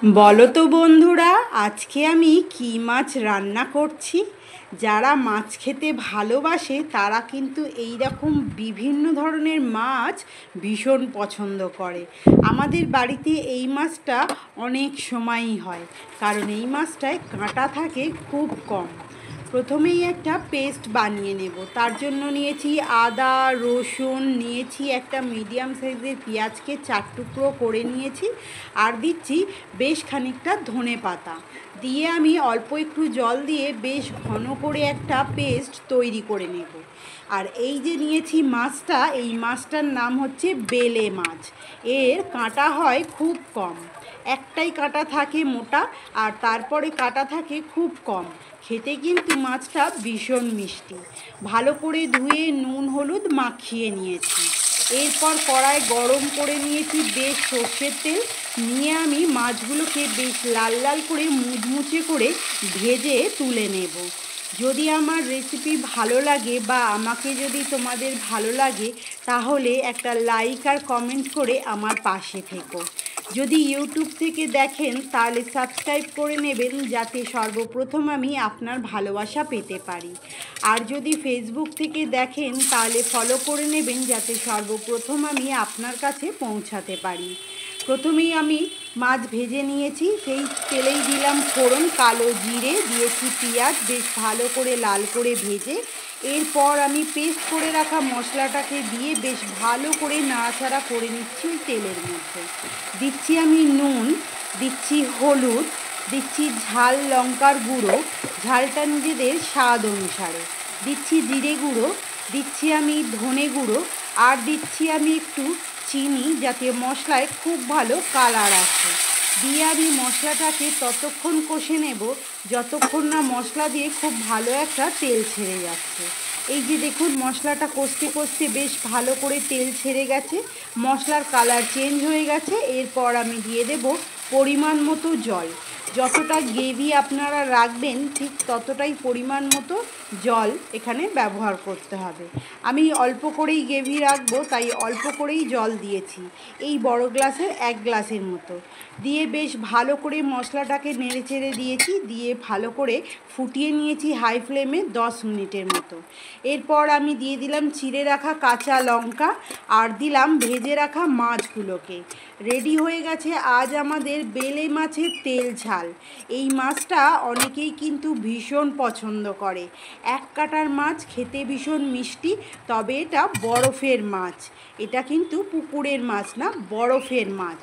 বলো তো বন্ধুরা, আজকে আমি কী মাছ রান্না করছি। যারা মাছ খেতে ভালোবাসে তারা কিন্তু এই রকম বিভিন্ন ধরনের মাছ ভীষণ পছন্দ করে। আমাদের বাড়িতে এই মাছটা অনেক সময়ই হয়, কারণ এই মাছটায় কাঁটা থাকে খুব কম। প্রথমেই একটা পেস্ট বানিয়ে নেব। তার জন্য নিয়েছি আদা, রসুন, নিয়েছি একটা মিডিয়াম সাইজের পেঁয়াজকে 4 টুকরো করে নিয়েছি, আর দিচ্ছি বেশ খানিকটা ধনে পাতা দিয়ে আমি অল্প একটু জল দিয়ে বেশ ঘন করে একটা পেস্ট তৈরি করে নেব। আর এই যে নিয়েছি মাছটা, এই মাছটার নাম হচ্ছে বেলে মাছ। এর কাঁটা হয় খুব কম, একটাই কাঁটা থাকে মোটা, আর তারপরে কাঁটা থাকে খুব কম। খেতে কিন্তু মাছটা ভীষণ মিষ্টি। ভালো করে ধুয়ে নুন হলুদ মাখিয়ে নিয়েছি। এরপর কড়াই গরম করে নিয়েছি বেশ সর্ষের তেল, নিয়ে আমি মাছগুলোকে বেশ লাল লাল করে মুচমুচে করে ভেজে তুলে নেব। যদি আমার রেসিপি ভালো লাগে বা আমাকে যদি তোমাদের ভালো লাগে, তাহলে একটা লাইক আর কমেন্ট করে আমার পাশে থেকো। যদি ইউটিউব থেকে দেখেন তাহলে সাবস্ক্রাইব করে নেবেন, যাতে সর্বপ্রথম আমি আপনার ভালোবাসা পেতে পারি। আর যদি ফেসবুক থেকে দেখেন তাহলে ফলো করে নেবেন, যাতে সর্বপ্রথম আমি আপনার কাছে পৌঁছাতে পারি। প্রথমেই আমি মাছ ভেজে নিয়েছি, সেই তেলেই দিলাম ফোড়ন, কালো জিরে দিয়েছি, পেঁয়াজ বেশ ভালো করে লাল করে ভেজে এরপর আমি পেস্ট করে রাখা মশলাটাকে দিয়ে বেশ ভালো করে নাড়াচাড়া করে নিচ্ছি ওই তেলের মধ্যে। দিচ্ছি আমি নুন, দিচ্ছি হলুদ, দিচ্ছি ঝাল লঙ্কার গুঁড়ো, ঝালটা নিজেদের স্বাদ অনুসারে, দিচ্ছি জিরে গুঁড়ো, দিচ্ছি আমি ধনে গুঁড়ো, আর দিচ্ছি আমি একটু চিনি, যাতে মশলায় খুব ভালো কালার আসে। দিয়ে আমি মশলাটাকে ততক্ষণ কষে নেব যতক্ষণ না মশলা দিয়ে খুব ভালো একটা তেল ছেড়ে যাচ্ছে। এই যে দেখুন, মশলাটা কষতে কষতে বেশ ভালো করে তেল ছেড়ে গেছে, মশলার কালার চেঞ্জ হয়ে গেছে। এরপর আমি দিয়ে দেব পরিমাণ মতো জল। যতটা গ্রেভি আপনারা রাখবেন ঠিক ততটাই পরিমাণ মতো জল এখানে ব্যবহার করতে হবে। আমি অল্প করেই গ্রেভি রাখবো, তাই অল্প করেই জল দিয়েছি, এই বড় গ্লাসের 1 গ্লাসের মতো। দিয়ে বেশ ভালো করে মশলাটাকে নেড়ে চেড়ে দিয়েছি, দিয়ে ভালো করে ফুটিয়ে নিয়েছি হাই ফ্লেমে 10 মিনিটের মতো। এরপর আমি দিয়ে দিলাম চিড়ে রাখা কাঁচা লঙ্কা, আর দিলাম ভেজে রাখা মাছগুলোকে। রেডি হয়ে গেছে আজ আমাদের বেলে মাছের তেল ঝাল। এই মাছটা অনেকেই কিন্তু ভীষণ পছন্দ করে। 1 কাঁটার মাছ, খেতে ভীষণ মিষ্টি, তবে এটা বরফের মাছ। এটা কিন্তু পুকুরের মাছ না, বরফের মাছ।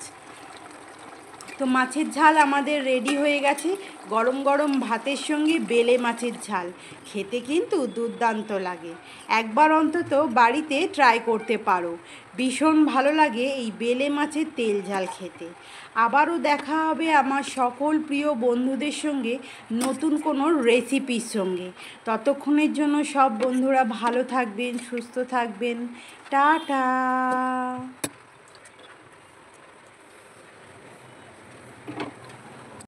তো মাছের ঝাল আমাদের রেডি হয়ে গেছে। গরম গরম ভাতের সঙ্গে বেলে মাছের ঝাল খেতে কিন্তু দুর্দান্ত লাগে। একবার অন্তত বাড়িতে ট্রাই করতে পারো, ভীষণ ভালো লাগে এই বেলে মাছের তেল ঝাল খেতে। আবারও দেখা হবে আমার সকল প্রিয় বন্ধুদের সঙ্গে নতুন কোনো রেসিপির সঙ্গে। ততক্ষণের জন্য সব বন্ধুরা ভালো থাকবেন, সুস্থ থাকবেন। টাটা।